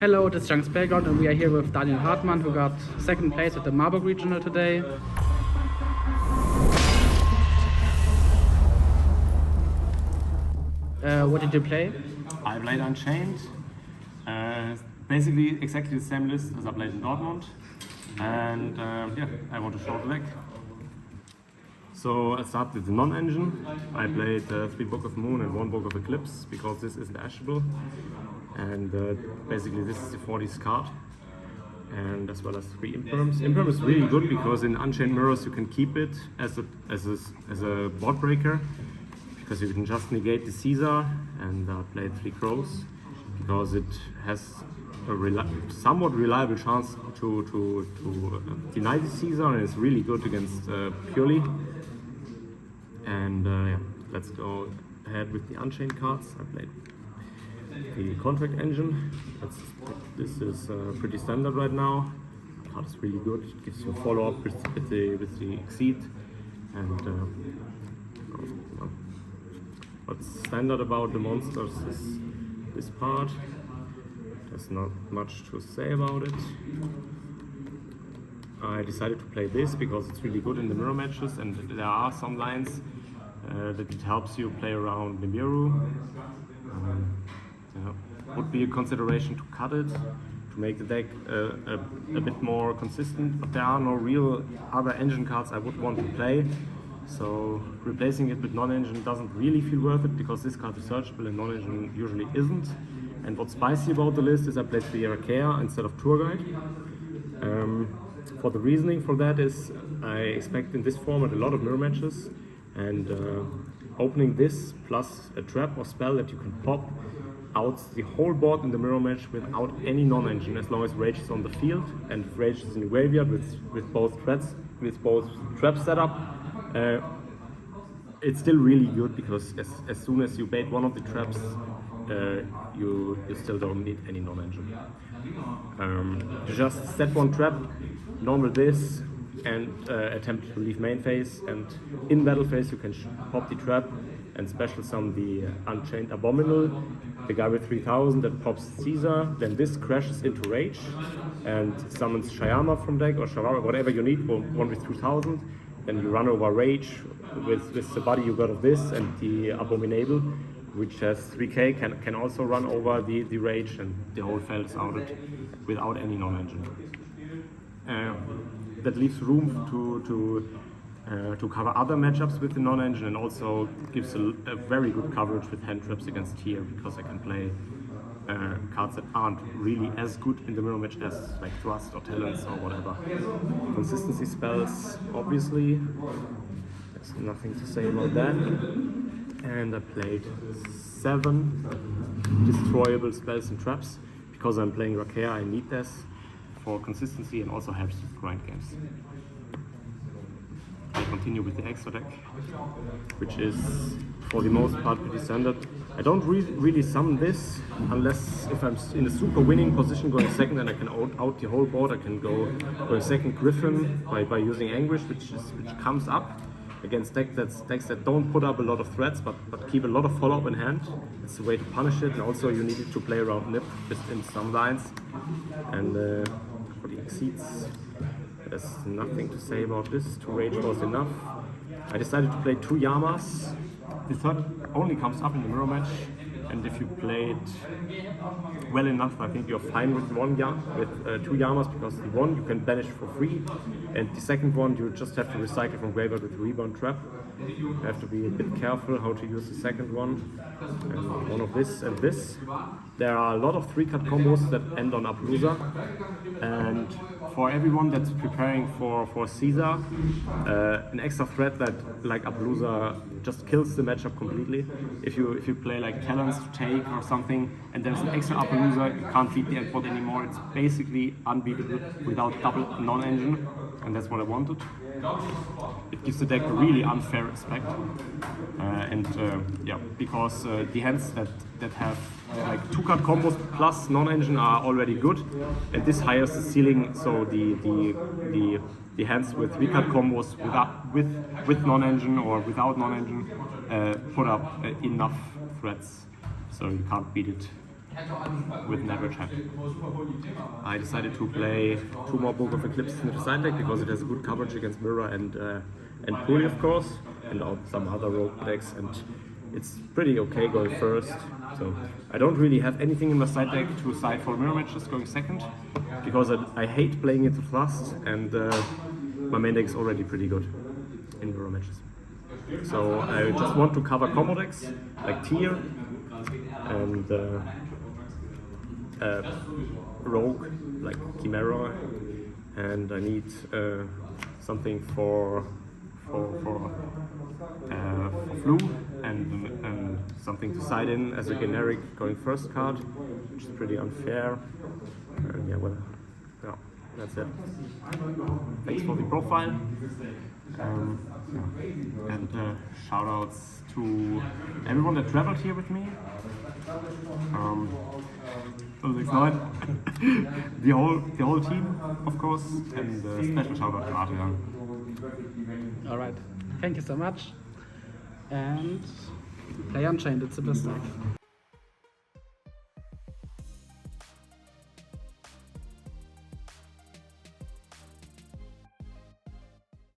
Hello, this is JunksPlayground and we are here with Daniel Hartmann, who got second place at the Marburg regional today. What did you play? I played Unchained. Basically exactly the same list as I played in Dortmund. And yeah, I want to show the deck. So I start with the non-engine. I played 3 Book of Moon and 1 Book of Eclipse because this isn't ashable. And basically this is the 40s card. And as well as 3 Imperms. Imperm is really good because in Unchained Mirrors you can keep it as a board breaker, because you can just negate the Caesar and play 3 Crows, because it has a somewhat reliable chance to deny the Caesar, and it's really good against Purely. And yeah, let's go ahead with the Unchained cards. I played the Contract Engine. This is pretty standard right now. The card is really good. It gives you a follow-up with the Exceed. And what's standard about the monsters is this part. There's not much to say about it. I decided to play this because it's really good in the mirror matches, and there are some lines that it helps you play around Nibiru. Would be a consideration to cut it, to make the deck a bit more consistent, but there are no real other engine cards I would want to play, so replacing it with non-engine doesn't really feel worth it, because this card is searchable and non-engine usually isn't. And what's spicy about the list is I played the Irakea instead of Tour Guide. For the reasoning for that is I expect in this format a lot of mirror matches, and opening this plus a trap or spell that you can pop out the whole board in the mirror match without any non-engine, as long as Rage is on the field, and if Rage is in the graveyard with both traps set up, it's still really good, because as soon as you bait one of the traps, you still don't need any non-engine. You just set one trap, normal this, and attempt to leave main phase, and in battle phase you can pop the trap and special summon the Unchained Abominable, the guy with 3000 that pops Caesar. Then this crashes into Rage and summons Shayama from deck, or Shawara, whatever you need, one with 2000. Then you run over Rage with the body you got of this, and the Abominable, which has 3k, can also run over the Rage, and the whole field is out without any non-engine. That leaves room to cover other matchups with the non-engine, and also gives a very good coverage with hand traps against Here, because I can play cards that aren't really as good in the mirror match as like Thrust or Talents or whatever. Consistency spells, obviously, there's nothing to say about that. And I played 7 destroyable spells and traps, because I'm playing Rakea. I need this for consistency and also helps with grind games. I continue with the extra deck, which is for the most part pretty standard. I don't really summon this unless if I'm in a super winning position going second, and I can out the whole board. I can go second Griffin by using Anguish, which comes up against decks that don't put up a lot of threats but keep a lot of follow-up in hand. It's the way to punish it, and also you need to play around Nip just in some lines. And for the Exceeds, there's nothing to say about this. 2 Rage was enough. I decided to play 2 Yamas. The third only comes up in the mirror match, and if you play it well enough, I think you're fine with 2 Yamas, because the one you can banish for free, and the second one you just have to recycle from graveyard with Rebound Trap. You have to be a bit careful how to use the second one. And one of this and this. There are a lot of 3-cut combos that end on Appaloosa, and for everyone that's preparing for Caesar, an extra threat that like Appaloosa just kills the matchup completely. If you play like Talents to take or something, and there's an extra Appaloosa, you can't beat the endboard anymore. It's basically unbeatable without double non-engine, and that's what I wanted. It gives the deck a really unfair respect, yeah, because the hands that have like 2-cut combos plus non-engine are already good, and this hires the ceiling, so the hands with 3-cut combos with non-engine or without non-engine put up enough threats, so you can't beat it with an average hand. I decided to play 2 more Book of Eclipse in the side deck because it has a good coverage against Mirror and Puri, of course, and some other rogue decks, and it's pretty okay going first. So I don't really have anything in my side deck to side for mirror matches going second, because I hate playing into Thrust, and my main deck is already pretty good in mirror matches. So I just want to cover combo decks like Hier and Rogue like Chimera, and I need something for Flu and something to side in as a generic going first card, which is pretty unfair. And yeah, that's it. Thanks for the profile. And shout outs to everyone that traveled here with me. the whole team, of course, and special shout out to Adrian. Alright, thank you so much. And play Unchained, it's the best deck.